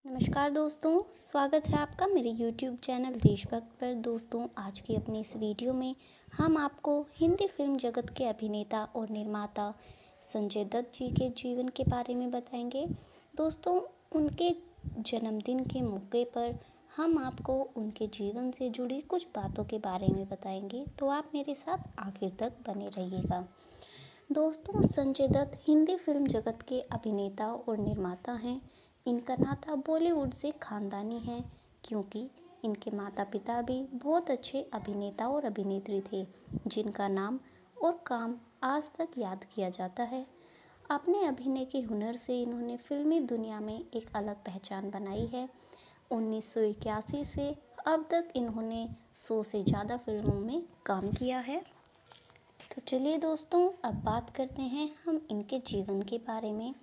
नमस्कार दोस्तों, स्वागत है आपका मेरे YouTube चैनल देशभक्त पर। दोस्तों, आज की अपनी इस वीडियो में हम आपको हिंदी फिल्म जगत के अभिनेता और निर्माता संजय दत्त जी के जीवन के बारे में बताएंगे। दोस्तों, उनके जन्मदिन के मौके पर हम आपको उनके जीवन से जुड़ी कुछ बातों के बारे में बताएंगे, तो आप मेरे साथ आखिर तक बने रहिएगा। दोस्तों, संजय दत्त हिंदी फिल्म जगत के अभिनेता और निर्माता हैं। इनका नाता बॉलीवुड से खानदानी है, क्योंकि इनके माता पिता भी बहुत अच्छे अभिनेता और अभिनेत्री थे, जिनका नाम और काम आज तक याद किया जाता है। अपने अभिनय के हुनर से इन्होंने फिल्मी दुनिया में एक अलग पहचान बनाई है। 1981 से अब तक इन्होंने 100 से ज़्यादा फिल्मों में काम किया है। तो चलिए दोस्तों, अब बात करते हैं हम इनके जीवन के बारे में।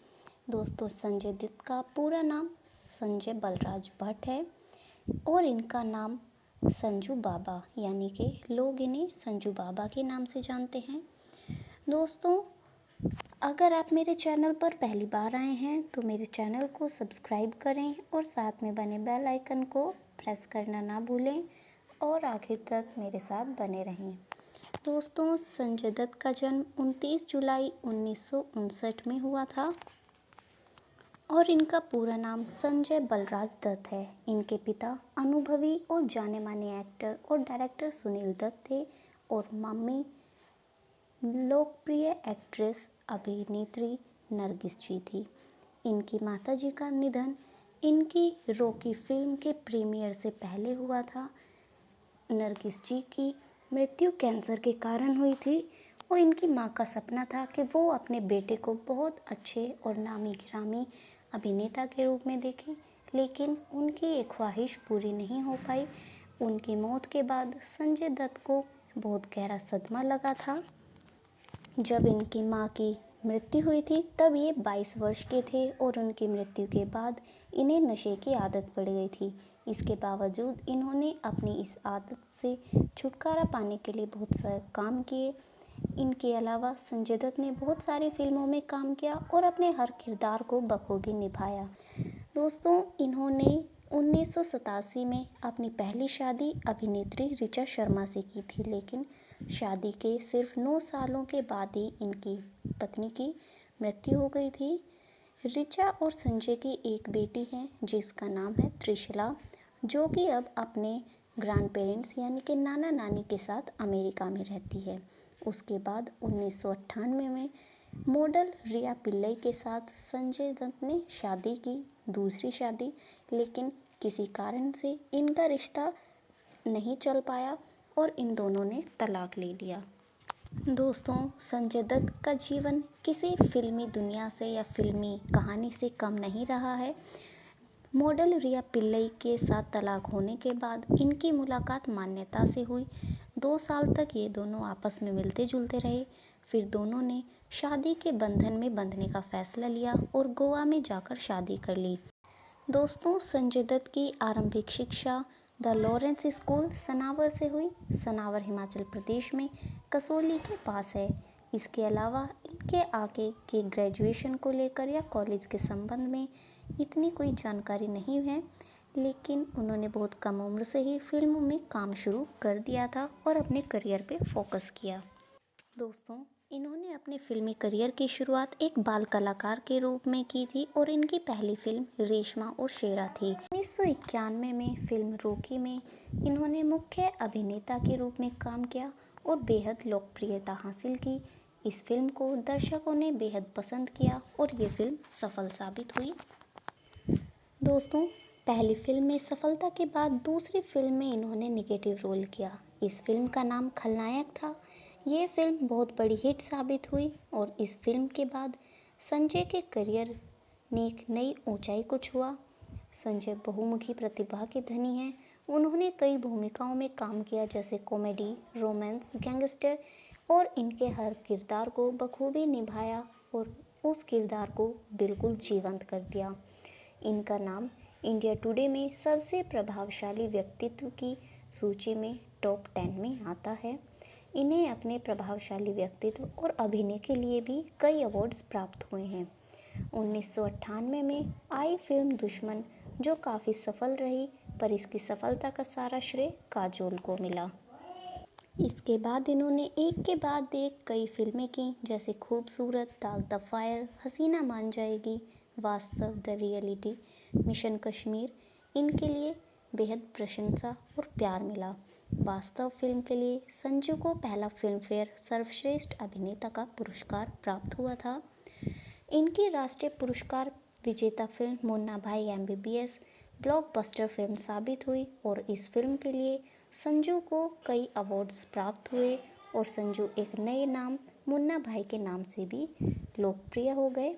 दोस्तों, संजय दत्त का पूरा नाम संजय बलराज भट्ट है और इनका नाम संजू बाबा, यानी कि लोग इन्हें संजू बाबा के नाम से जानते हैं। दोस्तों, अगर आप मेरे चैनल पर पहली बार आए हैं तो मेरे चैनल को सब्सक्राइब करें और साथ में बने बेल आइकन को प्रेस करना ना भूलें और आखिर तक मेरे साथ बने रहें। दोस्तों, संजय दत्त का जन्म 29 जुलाई 1959 में हुआ था और इनका पूरा नाम संजय बलराज दत्त है। इनके पिता अनुभवी और जाने माने एक्टर और डायरेक्टर सुनील दत्त थे और मम्मी लोकप्रिय एक्ट्रेस अभिनेत्री नरगिस जी थी। इनकी माताजी का निधन इनकी रॉकी फिल्म के प्रीमियर से पहले हुआ था। नरगिस जी की मृत्यु कैंसर के कारण हुई थी और इनकी मां का सपना था कि वो अपने बेटे को बहुत अच्छे और नामी गिरामी अभिनेता के रूप में देखें, लेकिन उनकी ये ख्वाहिश पूरी नहीं हो पाई। उनकी मौत के बाद संजय दत्त को बहुत गहरा सदमा लगा था। जब इनकी मां की मृत्यु हुई थी तब ये 22 वर्ष के थे और उनकी मृत्यु के बाद इन्हें नशे की आदत पड़ गई थी। इसके बावजूद इन्होंने अपनी इस आदत से छुटकारा पाने के लिए बहुत सारे काम किए। इनके अलावा संजय दत्त ने बहुत सारी फिल्मों में काम किया और अपने हर किरदार को बखूबी निभाया। दोस्तों, इन्होंने 1987 में अपनी पहली शादी अभिनेत्री ऋचा शर्मा से की थी, लेकिन शादी के सिर्फ 9 सालों के बाद ही इनकी पत्नी की मृत्यु हो गई थी। ऋचा और संजय की एक बेटी है जिसका नाम है त्रिशला, जो कि अब अपने ग्रैंड पेरेंट्स यानी कि नाना नानी के साथ अमेरिका में रहती है। उसके बाद 1998 में मॉडल रिया पिल्लई के साथ संजय दत्त ने शादी की, दूसरी शादी, लेकिन किसी कारण से इनका रिश्ता नहीं चल पाया और इन दोनों ने तलाक ले लिया। दोस्तों, संजय दत्त का जीवन किसी फिल्मी दुनिया से या फिल्मी कहानी से कम नहीं रहा है। मॉडल रिया पिल्लई के साथ तलाक होने के बाद इनकी मुलाकात मान्यता से हुई। 2 साल तक ये दोनों आपस में मिलते जुलते रहे। फिर दोनों ने शादी के बंधन में बंधने का फैसला लिया और गोवा में जाकर शादी कर ली। दोस्तों, संजय दत्त की आरंभिक शिक्षा द लॉरेंस स्कूल सनावर से हुई। सनावर हिमाचल प्रदेश में कसौली के पास है। इसके अलावा इनके आगे के ग्रेजुएशन को लेकर या कॉलेज के संबंध में इतनी कोई जानकारी नहीं है, लेकिन उन्होंने बहुत कम उम्र से ही फिल्मों में काम शुरू कर दिया था और अपने करियर पे फोकस किया। दोस्तों, इन्होंने अपने फिल्मी करियर की शुरुआत एक बाल कलाकार के रूप में की थी और इनकी पहली फिल्म रेशमा और शेरा थी। 1991 में फिल्म रॉकी में इन्होंने मुख्य अभिनेता के रूप में काम किया और बेहद लोकप्रियता हासिल की। इस फिल्म को दर्शकों ने बेहद पसंद किया और ये फिल्म सफल साबित हुई। दोस्तों, पहली फिल्म में सफलता के बाद दूसरी फिल्म में इन्होंने नेगेटिव रोल किया। इस फिल्म का नाम खलनायक था। ये फिल्म बहुत बड़ी हिट साबित हुई और इस फिल्म के बाद संजय के करियर ने एक नई ऊंचाई को छुआ। संजय बहुमुखी प्रतिभा के धनी हैं। उन्होंने कई भूमिकाओं में काम किया, जैसे कॉमेडी, रोमांस, गैंगस्टर, और इनके हर किरदार को बखूबी निभाया और उस किरदार को बिल्कुल जीवंत कर दिया। इनका नाम इंडिया टुडे में सबसे प्रभावशाली व्यक्तित्व की सूची में टॉप 10 में आता है। इन्हें अपने प्रभावशाली व्यक्तित्व और अभिनय के लिए भी कई अवार्ड्स प्राप्त हुए हैं। 1998 में आई फिल्म दुश्मन जो काफ़ी सफल रही, पर इसकी सफलता का सारा श्रेय काजोल को मिला। इसके बाद इन्होंने एक के बाद एक कई फिल्में की, जैसे खूबसूरत, दाग द फायर, हसीना मान जाएगी, वास्तव, द रियलिटी, मिशन कश्मीर। इनके लिए बेहद प्रशंसा और प्यार मिला। वास्तव फिल्म के लिए संजू को पहला फिल्म फेयर सर्वश्रेष्ठ अभिनेता का पुरस्कार प्राप्त हुआ था। इनकी राष्ट्रीय पुरस्कार विजेता फिल्म मुन्ना भाई MBBS ब्लॉकबस्टर फिल्म साबित हुई और इस फिल्म के लिए संजू को कई अवार्ड्स प्राप्त हुए और संजू एक नए नाम मुन्ना भाई के नाम से भी लोकप्रिय हो गए।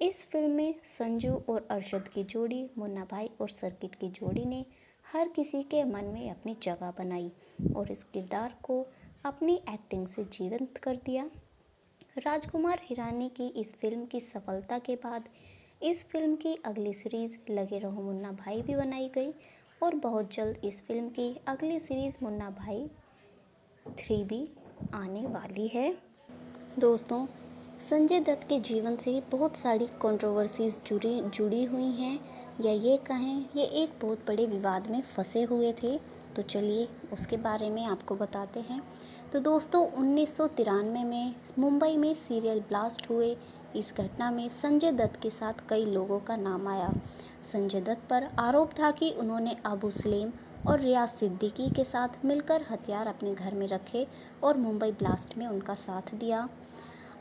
इस फिल्म में संजू और अरशद की जोड़ी, मुन्ना भाई और सर्किट की जोड़ी ने हर किसी के मन में अपनी जगह बनाई और इस किरदार को अपनी एक्टिंग से जीवंत कर दिया। राजकुमार हिरानी की इस फिल्म की सफलता के बाद इस फिल्म की अगली सीरीज लगे रहो मुन्ना भाई भी बनाई गई और बहुत जल्द इस फिल्म की अगली सीरीज मुन्ना भाई 3 भी आने वाली है। दोस्तों, संजय दत्त के जीवन से बहुत सारी कंट्रोवर्सीज जुड़ी हुई हैं, या ये कहें ये एक बहुत बड़े विवाद में फंसे हुए थे। तो चलिए उसके बारे में आपको बताते हैं। तो दोस्तों, 1993 में मुंबई में सीरियल ब्लास्ट हुए। इस घटना में संजय दत्त के साथ कई लोगों का नाम आया। संजय दत्त पर आरोप था कि उन्होंने अबू सलेम और रियाज सिद्दीकी के साथ मिलकर हथियार अपने घर में रखे और मुंबई ब्लास्ट में उनका साथ दिया।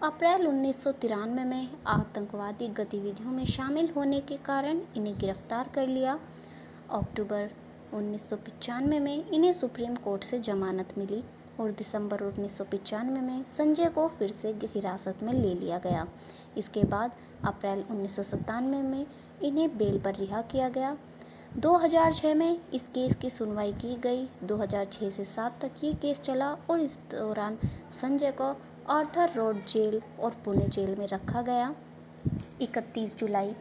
अप्रैल 1993 में आतंकवादी गतिविधियों में शामिल होने के कारण इन्हें गिरफ्तार कर लिया। अक्टूबर 1995 में इन्हें सुप्रीम कोर्ट से जमानत मिली और दिसंबर 1995 में संजय को फिर से हिरासत में ले लिया गया। इसके बाद अप्रैल 1997 में इन्हें बेल पर रिहा किया गया। 2006 में इस केस की सुनवाई की गई। 2006 से 7 तक ये केस चला और इस दौरान संजय को आर्थर रोड जेल और पुणे जेल में रखा गया। 31 जुलाई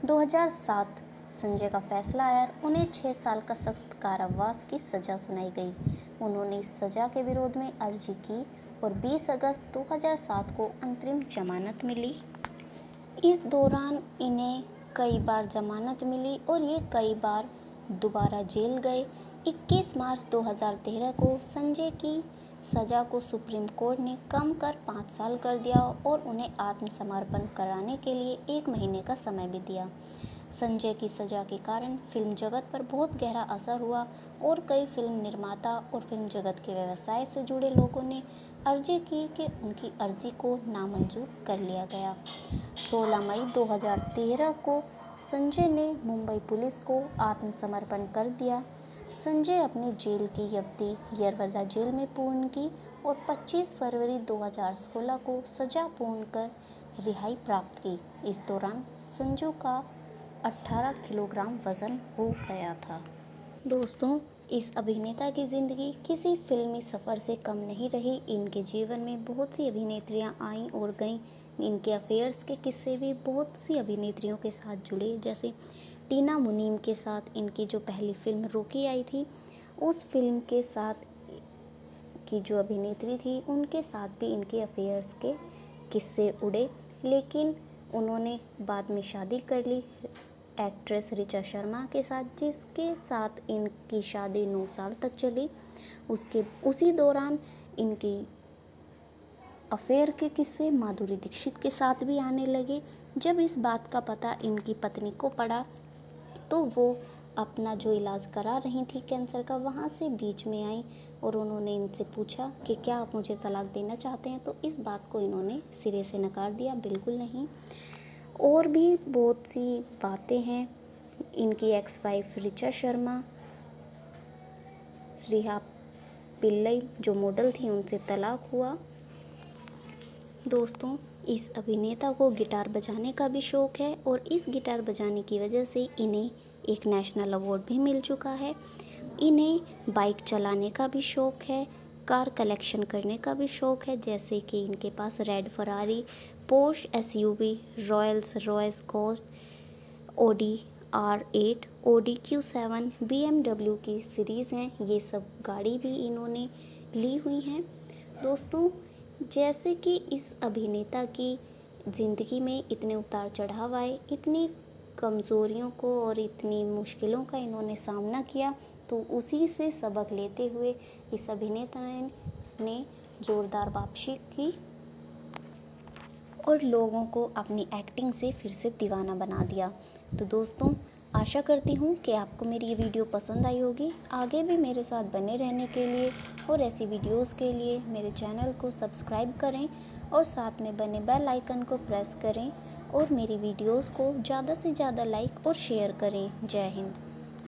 2007 संजय का फैसला आया। उन्हें 6 साल का सख्त कारावास की सजा सुनाई गई। उन्होंने इस सजा के विरोध में अर्जी की और 20 अगस्त 2007 को अंतरिम जमानत मिली। इस दौरान इन्हें कई बार जमानत मिली और ये कई बार दोबारा जेल गए। 21 मार्च 2013 को संजय की सजा को सुप्रीम कोर्ट ने कम कर 5 साल कर दिया और उन्हें आत्मसमर्पण कराने के लिए 1 महीने का समय भी दिया। संजय की सजा के कारण फिल्म जगत पर बहुत गहरा असर हुआ और कई फिल्म निर्माता और फिल्म जगत के व्यवसाय से जुड़े लोगों ने अर्जी की कि उनकी अर्जी को नामंजूर कर लिया गया। 16 मई 2013 को संजय ने मुंबई पुलिस को आत्मसमर्पण कर दिया। संजय अपनी जेल की अवधि यरवदा जेल में पूर्ण की और 25 फरवरी 2016 को सजा पूर्ण कर रिहाई प्राप्त की। इस दौरान संजू का 18 किलोग्राम वजन हो गया था। दोस्तों, इस अभिनेता की जिंदगी किसी फिल्मी सफर से कम नहीं रही। इनके जीवन में बहुत सी अभिनेत्रियां आईं और गईं। इनके अफेयर्स के किस्से भी बहुत सी अभिनेत्रियों के साथ जुड़े, जैसे टीना मुनीम के साथ इनकी जो पहली फिल्म रॉकी आई थी, उस फिल्म के साथ की जो अभिनेत्री थी उनके साथ भी इनके अफेयर्स के किस्से उड़े, लेकिन उन्होंने बाद में शादी कर ली एक्ट्रेस ऋचा शर्मा के साथ, जिसके साथ इनकी शादी 9 साल तक चली। उसी दौरान इनकी अफेयर के किस्से माधुरी दीक्षित के साथ भी आने लगे। जब इस बात का पता इनकी पत्नी को पड़ा तो वो अपना जो इलाज करा रही थी कैंसर का, वहाँ से बीच में आई और उन्होंने इनसे पूछा कि क्या आप मुझे तलाक देना चाहते हैं। तो इस बात को इन्होंने सिरे से नकार दिया, बिल्कुल नहीं। और भी बहुत सी बातें हैं। इनकी एक्स वाइफ ऋचा शर्मा, रिहा पिल्लई जो मॉडल थी, उनसे तलाक हुआ। दोस्तों, इस अभिनेता को गिटार बजाने का भी शौक है और इस गिटार बजाने की वजह से इन्हें एक नेशनल अवार्ड भी मिल चुका है। इन्हें बाइक चलाने का भी शौक है, कार कलेक्शन करने का भी शौक है, जैसे कि इनके पास red Ferrari, Porsche SUV, Rolls Royce ghost, Audi R8, Audi Q7, BMW की सीरीज़ हैं। ये सब गाड़ी भी इन्होंने ली हुई हैं। दोस्तों, जैसे कि इस अभिनेता की ज़िंदगी में इतने उतार चढ़ाव आए, इतनी कमज़ोरियों को और इतनी मुश्किलों का इन्होंने सामना किया, तो उसी से सबक लेते हुए इस अभिनेता ने जोरदार वापसी की और लोगों को अपनी एक्टिंग से फिर से दीवाना बना दिया। तो दोस्तों, आशा करती हूँ कि आपको मेरी ये वीडियो पसंद आई होगी। आगे भी मेरे साथ बने रहने के लिए और ऐसी वीडियोस के लिए मेरे चैनल को सब्सक्राइब करें और साथ में बने बेल आइकन को प्रेस करें और मेरी वीडियोस को ज़्यादा से ज़्यादा लाइक और शेयर करें। जय हिंद।